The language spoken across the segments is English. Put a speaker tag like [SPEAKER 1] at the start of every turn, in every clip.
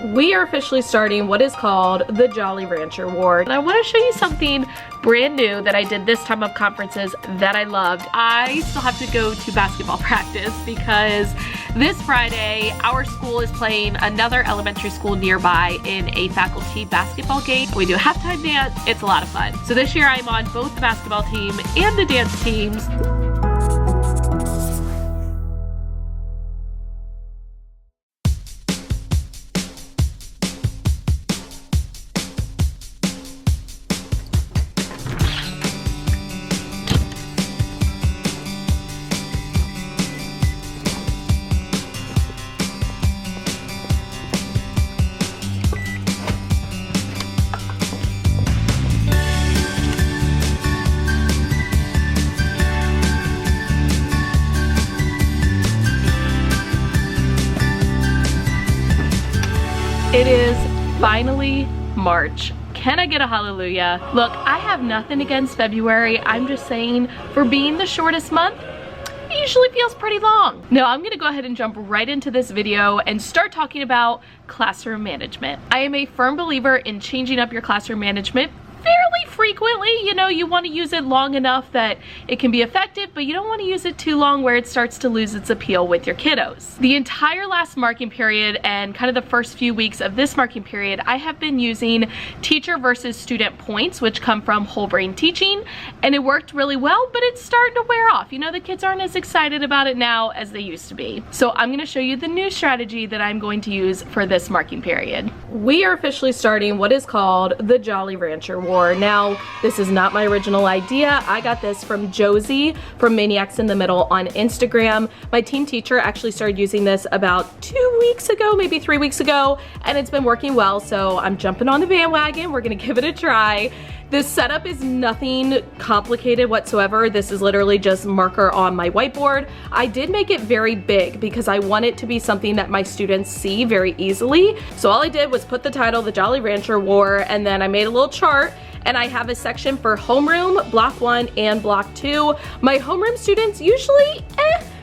[SPEAKER 1] We are officially starting what is called the Jolly Rancher War. And I want to show you something brand new that I did this time of conferences that I loved. I still have to go to basketball practice because this Friday, our school is playing another elementary school nearby in a faculty basketball game. We do a halftime dance. It's a lot of fun. So this year I'm on both the basketball team and the dance teams. It is finally March. Can I get a hallelujah? Look, I have nothing against February. I'm just saying, for being the shortest month, it usually feels pretty long. Now, I'm gonna go ahead and jump right into this video and start talking about classroom management. I am a firm believer in changing up your classroom management fairly frequently. You know, you want to use it long enough that it can be effective, but you don't want to use it too long where it starts to lose its appeal with your kiddos. The entire last marking period and kind of the first few weeks of this marking period, I have been using teacher versus student points, which come from whole brain teaching, and it worked really well, but it's starting to wear off. You know, the kids aren't as excited about it now as they used to be. So I'm going to show you the new strategy that I'm going to use for this marking period. We are officially starting what is called the Jolly Rancher War. Now, this is not my original idea. I got this from Josie from Maniacs in the Middle on Instagram. My team teacher actually started using this about 2 weeks ago, maybe 3 weeks ago, and it's been working well, so I'm jumping on the bandwagon. We're gonna give it a try. This setup is nothing complicated whatsoever. This is literally just marker on my whiteboard. I did make it very big because I want it to be something that my students see very easily. So all I did was put the title, The Jolly Rancher War, and then I made a little chart, and I have a section for homeroom, block 1 and block 2. My homeroom students usually,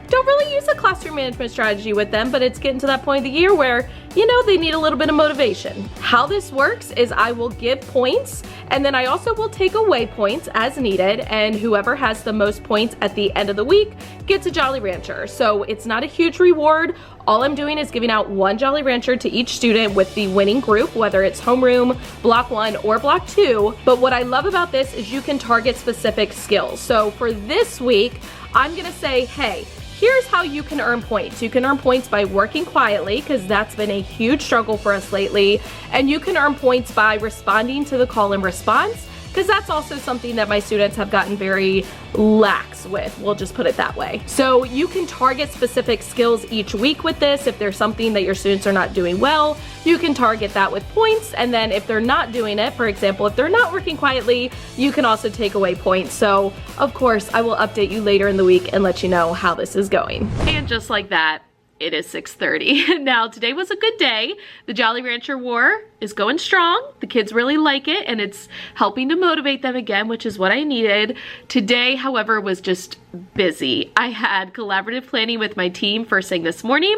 [SPEAKER 1] don't really use a classroom management strategy with them, but it's getting to that point of the year where, you know, they need a little bit of motivation. How this works is I will give points, and then I also will take away points as needed, and whoever has the most points at the end of the week gets a Jolly Rancher. So it's not a huge reward. All I'm doing is giving out 1 Jolly Rancher to each student with the winning group, whether it's homeroom, block 1, or block 2. But what I love about this is you can target specific skills. So for this week, I'm gonna say, hey, here's how you can earn points. You can earn points by working quietly, because that's been a huge struggle for us lately. And you can earn points by responding to the call and response, because that's also something that my students have gotten very lax with. We'll just put it that way. So you can target specific skills each week with this. If there's something that your students are not doing well, you can target that with points. And then if they're not doing it, for example, if they're not working quietly, you can also take away points. So of course, I will update you later in the week and let you know how this is going. And just like that, it is 6:30. Now, today was a good day. The Jolly Rancher War is going strong. The kids really like it, and it's helping to motivate them again, which is what I needed. Today, however, was just busy. I had collaborative planning with my team first thing this morning.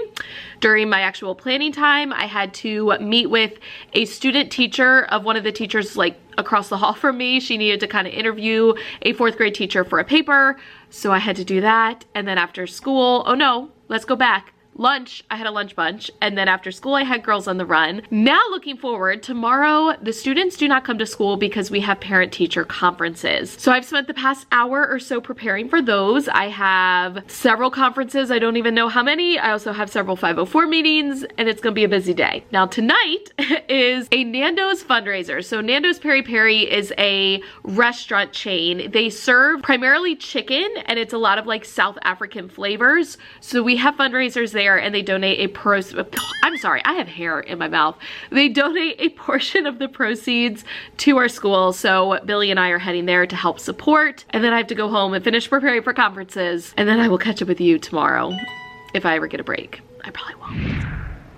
[SPEAKER 1] During my actual planning time, I had to meet with a student teacher of one of the teachers like across the hall from me. She needed to kind of interview a 4th grade teacher for a paper, so I had to do that. And then after school, oh no, let's go back. Lunch, I had a lunch bunch, and then after school I had Girls on the Run. Now looking forward, tomorrow the students do not come to school because we have parent-teacher conferences. So I've spent the past hour or so preparing for those. I have several conferences, I don't even know how many. I also have several 504 meetings, and it's gonna be a busy day. Now tonight is a Nando's fundraiser. So Nando's Peri Peri is a restaurant chain. They serve primarily chicken, and it's a lot of like South African flavors. So we have fundraisers there, and they donate I'm sorry, I have hair in my mouth. They donate a portion of the proceeds to our school, so Billy and I are heading there to help support, and then I have to go home and finish preparing for conferences, and then I will catch up with you tomorrow if I ever get a break. I probably won't.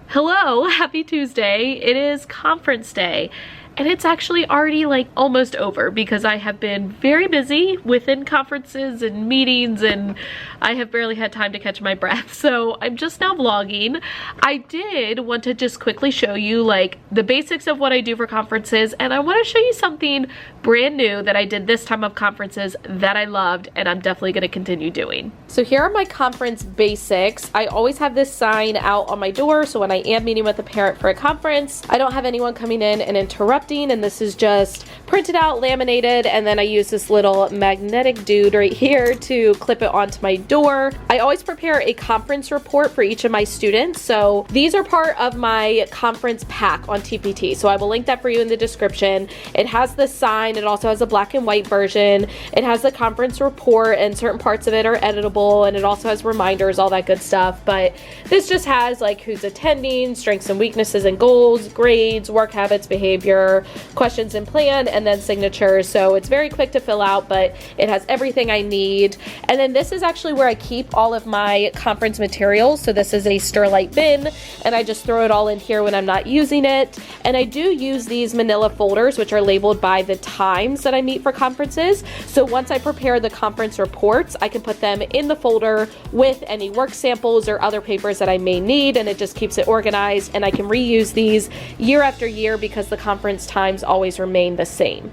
[SPEAKER 1] Hello, happy Tuesday. It is conference day. and it's actually already like almost over because I have been very busy within conferences and meetings, and I have barely had time to catch my breath. So I'm just now vlogging. I did want to just quickly show you like the basics of what I do for conferences, and I want to show you something brand new that I did this time of conferences that I loved and I'm definitely going to continue doing. So here are my conference basics. I always have this sign out on my door, so when I am meeting with a parent for a conference, I don't have anyone coming in and interrupting, and this is just printed out, laminated, and then I use this little magnetic dude right here to clip it onto my door. I always prepare a conference report for each of my students, so these are part of my conference pack on TPT, so I will link that for you in the description. It has the sign, it also has a black and white version, it has the conference report, and certain parts of it are editable, and it also has reminders, all that good stuff. But this just has like who's attending, strengths and weaknesses and goals, grades, work habits, behavior, questions and plan, and then signatures. So it's very quick to fill out, but it has everything I need. And then this is actually where I keep all of my conference materials. So this is a Sterlite bin, and I just throw it all in here when I'm not using it. And I do use these manila folders, which are labeled by the times that I meet for conferences. So once I prepare the conference reports, I can put them in the folder with any work samples or other papers that I may need, and it just keeps it organized, and I can reuse these year after year because the conference times always remain the same.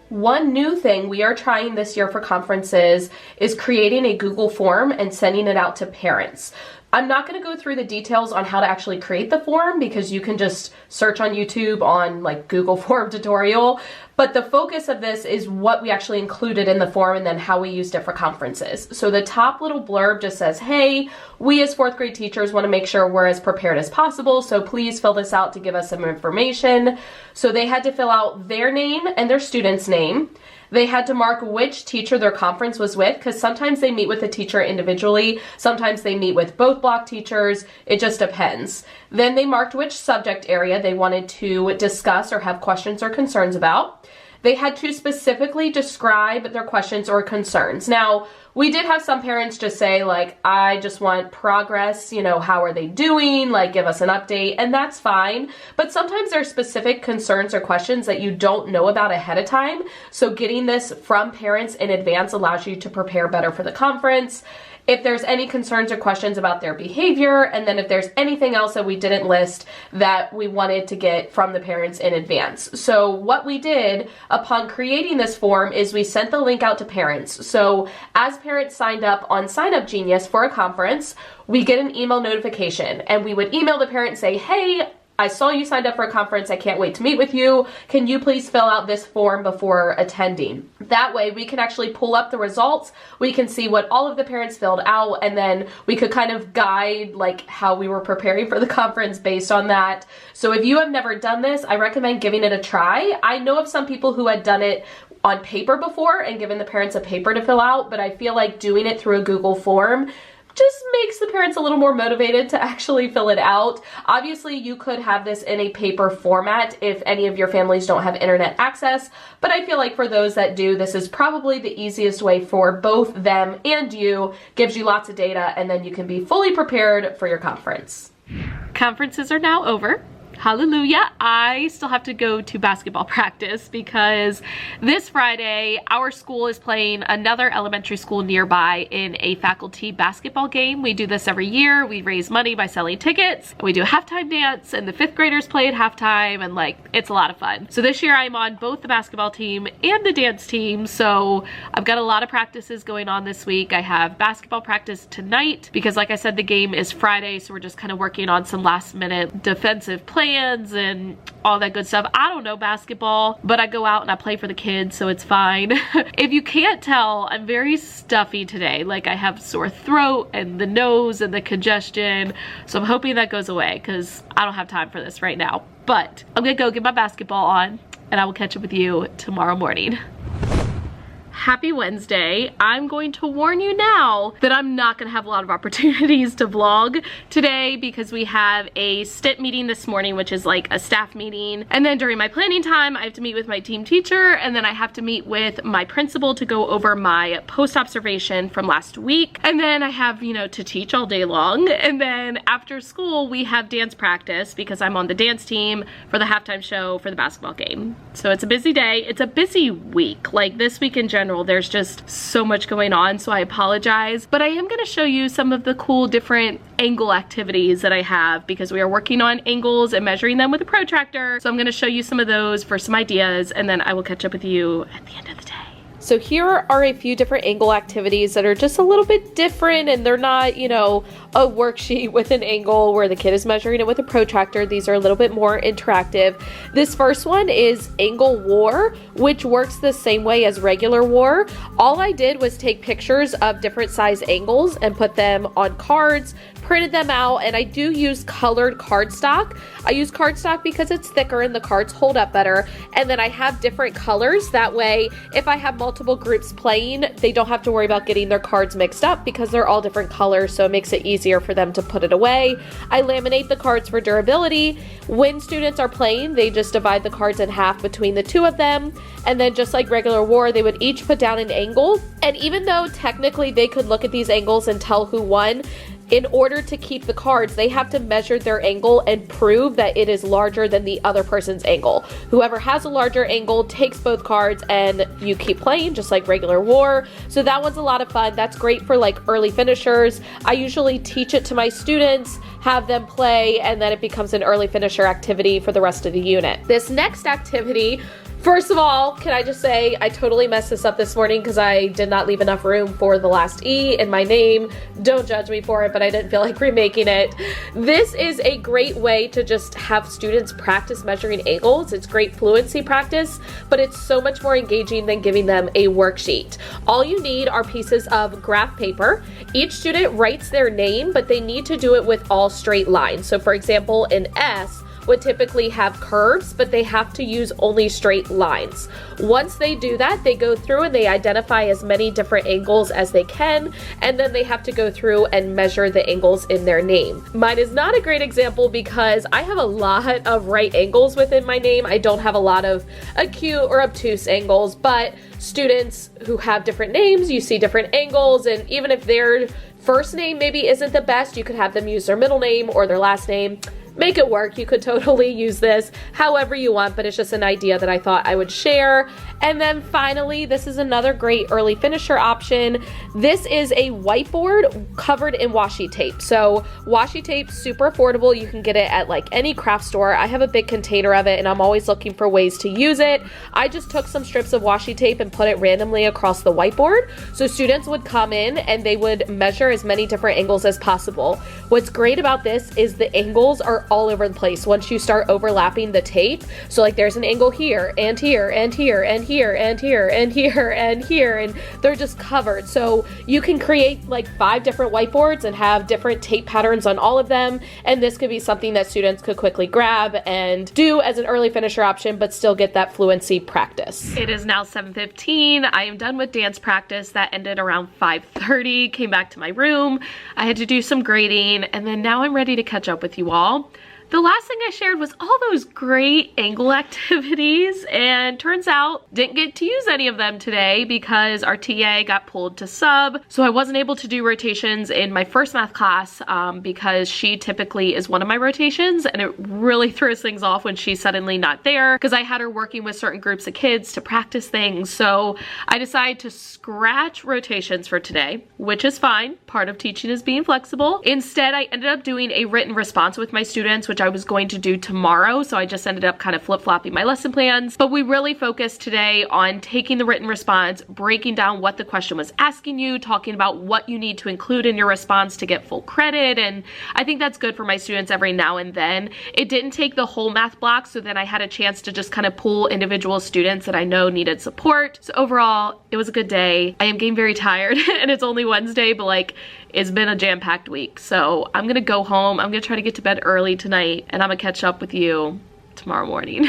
[SPEAKER 1] One new thing we are trying this year for conferences is creating a Google form and sending it out to parents. I'm not going to go through the details on how to actually create the form because you can just search on YouTube on like Google form tutorial, but the focus of this is what we actually included in the form and then how we used it for conferences. So the top little blurb just says, hey, we as fourth grade teachers want to make sure we're as prepared as possible, so please fill this out to give us some information. So they had to fill out their name and their student's name. They had to mark which teacher their conference was with, because sometimes they meet with a teacher individually, sometimes they meet with both block teachers, it just depends. Then they marked which subject area they wanted to discuss or have questions or concerns about. They had to specifically describe their questions or concerns. Now, we did have some parents just say, like, I just want progress, you know, how are they doing? Like, give us an update, and that's fine. But sometimes there are specific concerns or questions that you don't know about ahead of time. So getting this from parents in advance allows you to prepare better for the conference. If there's any concerns or questions about their behavior, and then if there's anything else that we didn't list that we wanted to get from the parents in advance. So what we did upon creating this form is we sent the link out to parents. So as parents signed up on Sign Up Genius for a conference, we get an email notification, and we would email the parent and say, hey, I saw you signed up for a conference. I can't wait to meet with you. Can you please fill out this form before attending? That way we can actually pull up the results. We can see what all of the parents filled out, and then we could kind of guide like how we were preparing for the conference based on that. So if you have never done this, I recommend giving it a try. I know of some people who had done it on paper before and given the parents a paper to fill out, but I feel like doing it through a Google form just makes the parents a little more motivated to actually fill it out. Obviously, you could have this in a paper format if any of your families don't have internet access, but I feel like for those that do, this is probably the easiest way for both them and you. Gives you lots of data, and then you can be fully prepared for your conference. Conferences are now over. Hallelujah. I still have to go to basketball practice because this Friday our school is playing another elementary school nearby in a faculty basketball game. We do this every year. We raise money by selling tickets. We do a halftime dance, and the fifth graders play at halftime, and like it's a lot of fun. So this year I'm on both the basketball team and the dance team, so I've got a lot of practices going on this week. I have basketball practice tonight because, like I said, the game is Friday, so we're just kind of working on some last minute defensive plans and all that good stuff. I don't know basketball, but I go out and I play for the kids, so it's fine. If you can't tell, I'm very stuffy today. Like, I have sore throat and the nose and the congestion, so I'm hoping that goes away because I don't have time for this right now. But I'm gonna go get my basketball on, and I will catch up with you tomorrow morning. Happy Wednesday. I'm going to warn you now that I'm not gonna have a lot of opportunities to vlog today because we have a STIT meeting this morning, which is like a staff meeting. And then during my planning time, I have to meet with my team teacher, and then I have to meet with my principal to go over my post observation from last week. And then I have, you know, to teach all day long. And then after school, we have dance practice because I'm on the dance team for the halftime show for the basketball game. So it's a busy day. It's a busy week. Like this week in general, there's just so much going on, so I apologize. But I am going to show you some of the cool different angle activities that I have because we are working on angles and measuring them with a protractor. So I'm going to show you some of those for some ideas, and then I will catch up with you at the end of the day. So here are a few different angle activities that are just a little bit different, and they're not, you know, a worksheet with an angle where the kid is measuring it with a protractor. These are a little bit more interactive. This first one is Angle War, which works the same way as regular war. All I did was take pictures of different size angles and put them on cards, printed them out, and I do use colored cardstock. I use cardstock because it's thicker and the cards hold up better, and then I have different colors. That way, if I have multiple groups playing, they don't have to worry about getting their cards mixed up because they're all different colors, so it makes it easier for them to put it away. I laminate the cards for durability. When students are playing, they just divide the cards in half between the two of them, and then just like regular war, they would each put down an angle, and even though technically they could look at these angles and tell who won, in order to keep the cards, they have to measure their angle and prove that it is larger than the other person's angle. Whoever has a larger angle takes both cards, and you keep playing just like regular war. So that one's a lot of fun. That's great for like early finishers. I usually teach it to my students, have them play, and then it becomes an early finisher activity for the rest of the unit. This next activity, first of all, can I just say I totally messed this up this morning because I did not leave enough room for the last E in my name. Don't judge me for it, but I didn't feel like remaking it. This is a great way to just have students practice measuring angles. It's great fluency practice, but it's so much more engaging than giving them a worksheet. All you need are pieces of graph paper. Each student writes their name, but they need to do it with all straight lines. So for example, an S would typically have curves, but they have to use only straight lines. Once they do that, they go through and they identify as many different angles as they can, and then they have to go through and measure the angles in their name. Mine is not a great example because I have a lot of right angles within my name. I don't have a lot of acute or obtuse angles, but students who have different names, you see different angles, and even if their first name maybe isn't the best, you could have them use their middle name or their last name. Make it work. You could totally use this however you want, but it's just an idea that I thought I would share. And then finally, this is another great early finisher option. This is a whiteboard covered in washi tape. So washi tape, super affordable. You can get it at like any craft store. I have a big container of it and I'm always looking for ways to use it. I just took some strips of washi tape and put it randomly across the whiteboard. So students would come in and they would measure as many different angles as possible. What's great about this is the angles are all over the place once you start overlapping the tape. So like there's an angle here and here and here and here and here and here and here, and they're just covered. So you can create like 5 different whiteboards and have different tape patterns on all of them, and this could be something that students could quickly grab and do as an early finisher option, but still get that fluency practice. It is now 7:15. I am done with dance practice. That ended around 5:30. Came back to my room. I had to do some grading, and then now I'm ready to catch up with you all. The last thing I shared was all those great angle activities, and turns out didn't get to use any of them today because our TA got pulled to sub. So I wasn't able to do rotations in my first math class because she typically is one of my rotations, and it really throws things off when she's suddenly not there because I had her working with certain groups of kids to practice things. So I decided to scratch rotations for today, which is fine. Part of teaching is being flexible. Instead, I ended up doing a written response with my students, which I was going to do tomorrow, so I just ended up kind of flip-flopping my lesson plans. But we really focused today on taking the written response, breaking down what the question was asking you, talking about what you need to include in your response to get full credit, and I think that's good for my students every now and then. It didn't take the whole math block, so then I had a chance to just kind of pull individual students that I know needed support. So overall, it was a good day. I am getting very tired and it's only Wednesday, but like, it's been a jam-packed week. So I'm gonna go home. I'm gonna try to get to bed early tonight, and I'm gonna catch up with you tomorrow morning.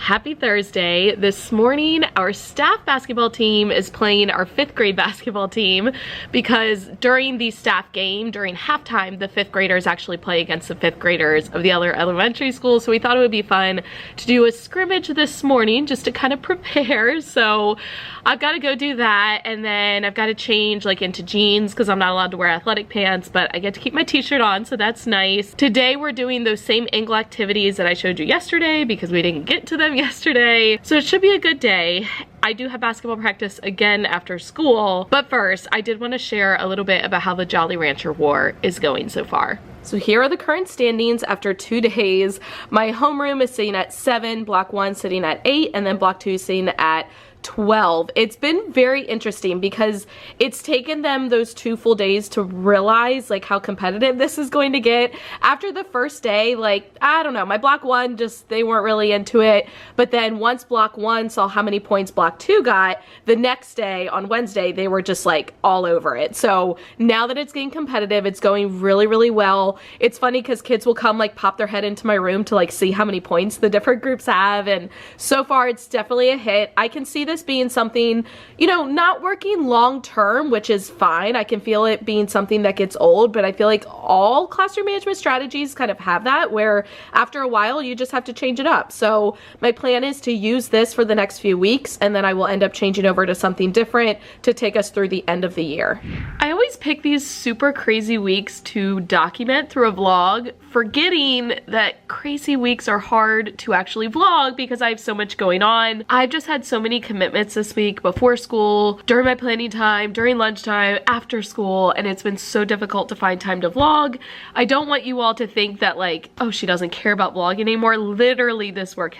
[SPEAKER 1] Happy Thursday. This morning, our staff basketball team is playing our 5th grade basketball team because during the staff game, during halftime, the 5th graders actually play against the 5th graders of the other elementary school. So we thought it would be fun to do a scrimmage this morning just to kind of prepare. So I've got to go do that, and then I've got to change like into jeans because I'm not allowed to wear athletic pants, but I get to keep my t-shirt on, so that's nice. Today we're doing those same angle activities that I showed you yesterday because we didn't get to them yesterday. So it should be a good day. I do have basketball practice again after school, but first I did want to share a little bit about how the Jolly Rancher War is going so far. So here are the current standings after 2 days. My homeroom is sitting at 7, block 1 sitting at 8, and then block 2 sitting at 12. It's been very interesting because it's taken them those 2 full days to realize like how competitive this is going to get. After the first day, like, I don't know, my block 1 just, they weren't really into it. But then once block 1 saw how many points block 2 got, the next day on Wednesday, they were just like all over it. So now that it's getting competitive, it's going really, really well. It's funny because kids will come like pop their head into my room to like see how many points the different groups have. And so far it's definitely a hit. I can see this being something, you know, not working long term, which is fine. I can feel it being something that gets old, but I feel like all classroom management strategies kind of have that, where after a while you just have to change it up. So my plan is to use this for the next few weeks, and then I will end up changing over to something different to take us through the end of the year. I always pick these super crazy weeks to document through a vlog, forgetting that crazy weeks are hard to actually vlog because I have so much going on. I've just had so many commitments this week before school, during my planning time, during lunchtime, after school, and it's been so difficult to find time to vlog. I don't want you all to think that like, oh, she doesn't care about vlogging anymore. Literally this week,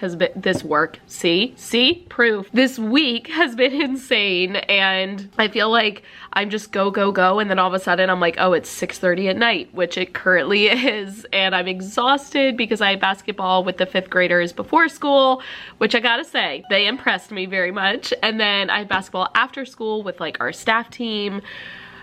[SPEAKER 1] proof. This week has been insane, and I feel like I'm just go, go, go, and then all of a sudden I'm like, oh, it's 6:30 at night, which it currently is, and I'm exhausted because I had basketball with the 5th graders before school, which I gotta say, they impressed me very much, and then I had basketball after school with like our staff team.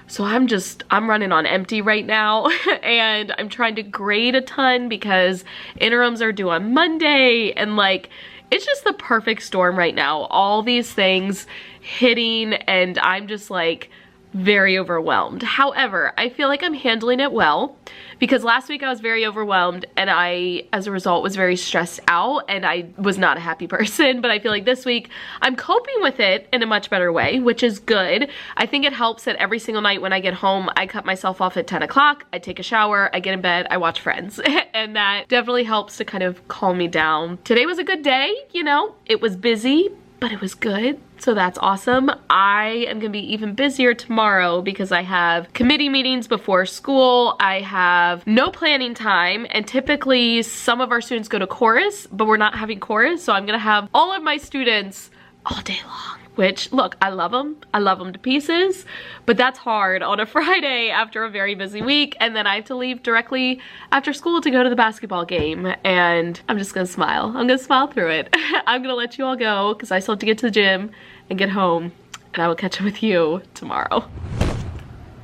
[SPEAKER 1] So I'm running on empty right now, and I'm trying to grade a ton because interims are due on Monday, and like, it's just the perfect storm right now. All these things hitting, and I'm just like very overwhelmed. However, I feel like I'm handling it well because last week I was very overwhelmed, and I, as a result, was very stressed out, and I was not a happy person. But I feel like this week I'm coping with it in a much better way, which is good. I think it helps that every single night when I get home, I cut myself off at 10 o'clock, I take a shower, I get in bed, I watch Friends, and that definitely helps to kind of calm me down. Today was a good day, you know, it was busy, but it was good. So that's awesome. I am gonna be even busier tomorrow because I have committee meetings before school. I have no planning time, and typically some of our students go to chorus, but we're not having chorus. So I'm gonna have all of my students all day long, which, look, I love them. I love them to pieces, but that's hard on a Friday after a very busy week. And then I have to leave directly after school to go to the basketball game, and I'm just gonna smile. I'm gonna smile through it. I'm gonna let you all go because I still have to get to the gym and get home, and I will catch up with you tomorrow.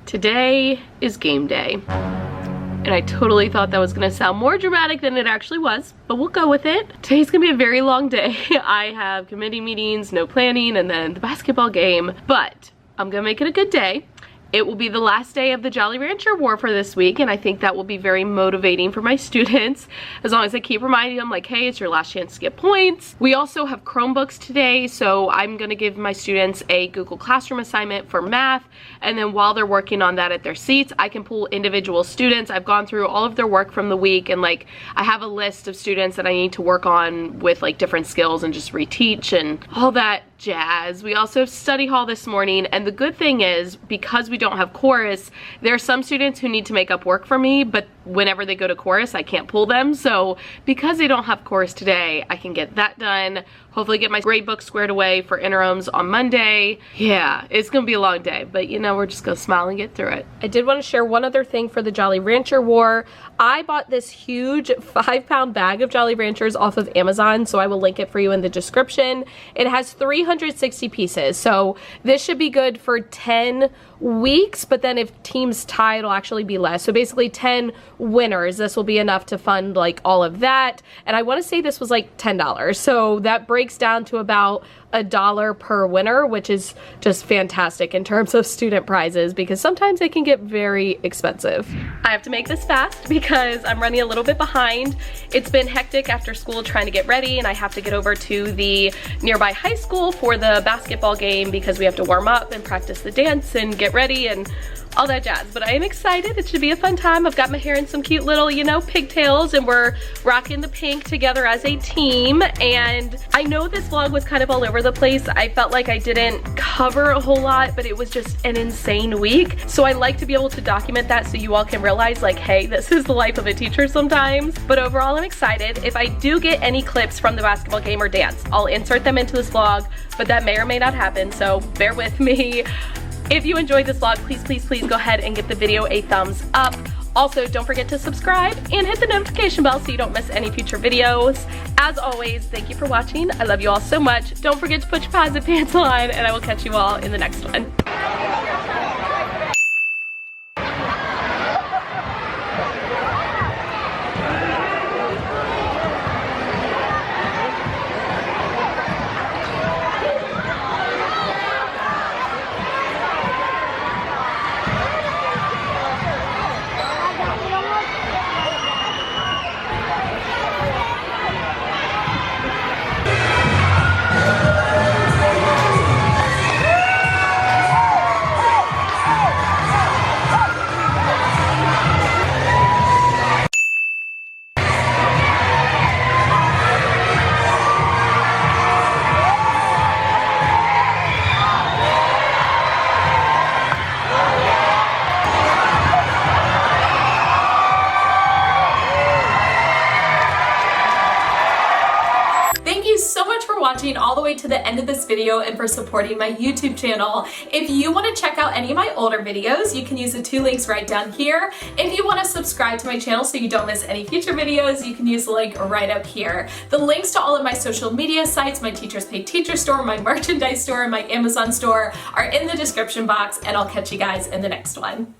[SPEAKER 1] Today is game day, and I totally thought that was gonna sound more dramatic than it actually was, but we'll go with it. Today's gonna be a very long day. I have committee meetings, no planning, and then the basketball game, but I'm gonna make it a good day. It will be the last day of the Jolly Rancher War for this week, and I think that will be very motivating for my students, as long as I keep reminding them like, hey, it's your last chance to get points. We also have Chromebooks today, so I'm gonna give my students a Google Classroom assignment for math, and then while they're working on that at their seats, I can pull individual students. I've gone through all of their work from the week, and like, I have a list of students that I need to work on with like different skills and just reteach and all that jazz. We also have study hall this morning, and the good thing is, because we don't have chorus, there are some students who need to make up work for me, but whenever they go to chorus, I can't pull them. So because they don't have chorus today, I can get that done. Hopefully get my grade book squared away for interims on Monday. Yeah, it's gonna be a long day, but you know, we're just gonna smile and get through it. I did want to share one other thing for the Jolly Rancher War. I bought this huge 5-pound bag of Jolly Ranchers off of Amazon, so I will link it for you in the description. It has 360 pieces, so this should be good for 10 weeks, but then if teams tie, it'll actually be less. So basically 10 winners. This will be enough to fund like all of that. And I want to say this was like $10. So that breaks down to about $1 per winner, which is just fantastic in terms of student prizes because sometimes they can get very expensive. I have to make this fast because I'm running a little bit behind. It's been hectic after school trying to get ready, and I have to get over to the nearby high school for the basketball game because we have to warm up and practice the dance and get ready and all that jazz. But I am excited. It should be a fun time. I've got my hair in some cute little, you know, pigtails, and we're rocking the pink together as a team. And I know this vlog was kind of all over the place. I felt like I didn't cover a whole lot, but it was just an insane week. So I like to be able to document that so you all can realize like, hey, this is the life of a teacher sometimes. But overall, I'm excited. If I do get any clips from the basketball game or dance, I'll insert them into this vlog, but that may or may not happen, so bear with me. If you enjoyed this vlog, please go ahead and give the video a thumbs up. Also, don't forget to subscribe and hit the notification bell so you don't miss any future videos. As always, thank you for watching. I love you all so much. Don't forget to put your positive pants on, and I will catch you all in the next one. Watching all the way to the end of this video and for supporting my YouTube channel. If you want to check out any of my older videos, you can use the 2 links right down here. If you want to subscribe to my channel so you don't miss any future videos, you can use the link right up here. The links to all of my social media sites, my Teachers Pay Teacher store, my merchandise store, and my Amazon store are in the description box, and I'll catch you guys in the next one.